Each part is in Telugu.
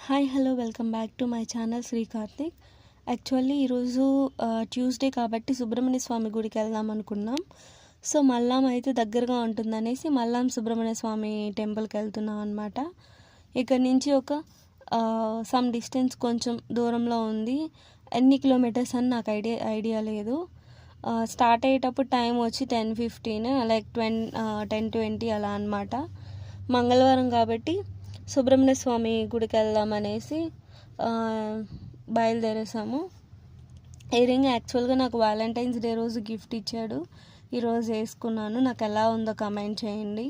Hi hello welcome back to my channel Sri Karthik. Actually ఈరోజు ట్యూస్డే కాబట్టి సుబ్రహ్మణ్య స్వామి గుడికి వెళ్దాం అనుకున్నాం. సో మల్లాం అయితే దగ్గరగా ఉంటుందనేసి మల్లాం సుబ్రహ్మణ్య స్వామి టెంపుల్కి వెళ్తున్నాం అనమాట. ఇక్కడ నుంచి ఒక సమ్ డిస్టెన్స్ కొంచెం దూరంలో ఉంది. ఎన్ని కిలోమీటర్స్ అని నాకు ఐడియా లేదు. స్టార్ట్ అయ్యేటప్పుడు టైం వచ్చి 10:15 లైక్ 10:20 అలా అనమాట. మంగళవారం కాబట్టి సుబ్రహ్మణ్య స్వామి గుడికి వెళ్దామనేసి బయలుదేరేసాము. ఈ రింగ్ యాక్చువల్గా నాకు వ్యాలంటైన్స్ డే రోజు గిఫ్ట్ ఇచ్చాడు. ఈరోజు వేసుకున్నాను. నాకు ఎలా ఉందో కమెంట్ చేయండి.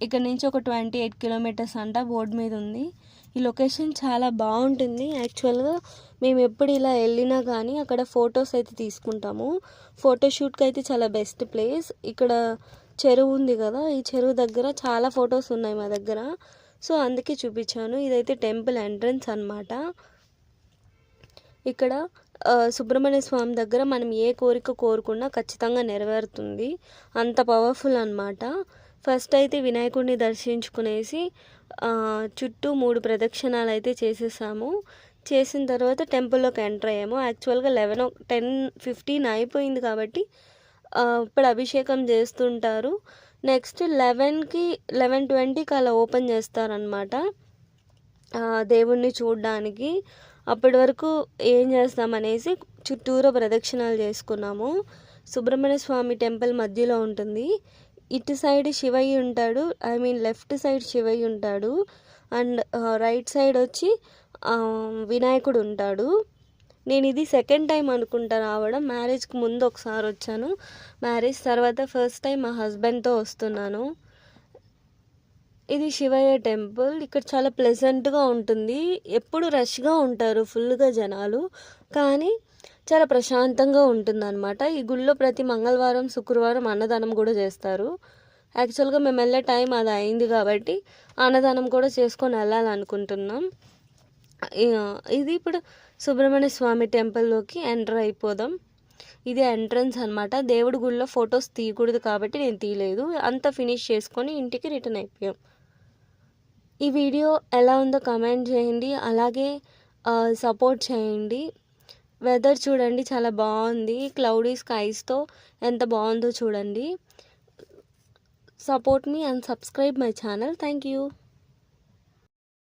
ఇక్కడ నుంచి ఒక 28 కిలోమీటర్స్ అంట బోర్డు మీద ఉంది. ఈ లొకేషన్ చాలా బాగుంటుంది. యాక్చువల్గా మేము ఎప్పుడు ఇలా వెళ్ళినా కానీ అక్కడ ఫొటోస్ అయితే తీసుకుంటాము. ఫోటోషూట్కి అయితే చాలా బెస్ట్ ప్లేస్. ఇక్కడ చెరువు ఉంది కదా, ఈ చెరువు దగ్గర చాలా ఫొటోస్ ఉన్నాయి మా దగ్గర. సో అందుకే చూపించాను. ఇదైతే టెంపుల్ ఎంట్రన్స్ అనమాట. ఇక్కడ సుబ్రహ్మణ్య స్వామి దగ్గర మనం ఏ కోరిక కోరుకున్నా ఖచ్చితంగా నెరవేరుతుంది. అంత పవర్ఫుల్ అనమాట. ఫస్ట్ అయితే వినాయకుడిని దర్శించుకునేసి చుట్టూ 3 ప్రదక్షిణాలు అయితే చేసేసాము. చేసిన తర్వాత టెంపుల్లోకి ఎంటర్ అయ్యాము. యాక్చువల్గా 10:15 అయిపోయింది కాబట్టి ఇప్పుడు అభిషేకం చేస్తుంటారు. నెక్స్ట్ 11:20కి అలా ఓపెన్ చేస్తారనమాట దేవుణ్ణి చూడడానికి. అప్పటి వరకు ఏం చేస్తామనేసి చుట్టూరా ప్రదక్షిణాలు చేసుకున్నాము. సుబ్రహ్మణ్య స్వామి టెంపుల్ మధ్యలో ఉంటుంది. ఇటు సైడ్ శివయ్య ఉంటాడు, లెఫ్ట్ సైడ్ శివయ్య ఉంటాడు, అండ్ రైట్ సైడ్ వచ్చి వినాయకుడు ఉంటాడు. నేను ఇది సెకండ్ టైం అనుకుంటా రావడం. మ్యారేజ్కి ముందు ఒకసారి వచ్చాను, మ్యారేజ్ తర్వాత ఫస్ట్ టైం మా హస్బెండ్తో వస్తున్నాను. ఇది శివయ్య టెంపుల్. ఇక్కడ చాలా ప్లెజెంట్గా ఉంటుంది. ఎప్పుడు రష్గా ఉంటారు, ఫుల్గా జనాలు, కానీ చాలా ప్రశాంతంగా ఉంటుందన్నమాట. ఈ గుళ్ళో ప్రతి మంగళవారం శుక్రవారం అన్నదానం కూడా చేస్తారు. యాక్చువల్గా మేము వెళ్ళే టైం అది అయింది కాబట్టి అన్నదానం కూడా చేసుకొని వెళ్ళాలనుకుంటున్నాం. ఇది ఇప్పుడు సుబ్రహ్మణ్య స్వామి టెంపుల్లోకి ఎంటర్ అయిపోదాం. ఇది ఎంట్రన్స్ అనమాట. దేవుడి గుడిలో ఫొటోస్ తీయకూడదు కాబట్టి నేను తీయలేదు. అంతా ఫినిష్ చేసుకొని ఇంటికి రిటర్న్ అయిపోయాం. ఈ వీడియో ఎలా ఉందో కమెంట్ చేయండి, అలాగే సపోర్ట్ చేయండి. వెదర్ చూడండి, చాలా బాగుంది. క్లౌడీ స్కైస్తో ఎంత బాగుందో చూడండి. Support me and subscribe my channel. Thank you.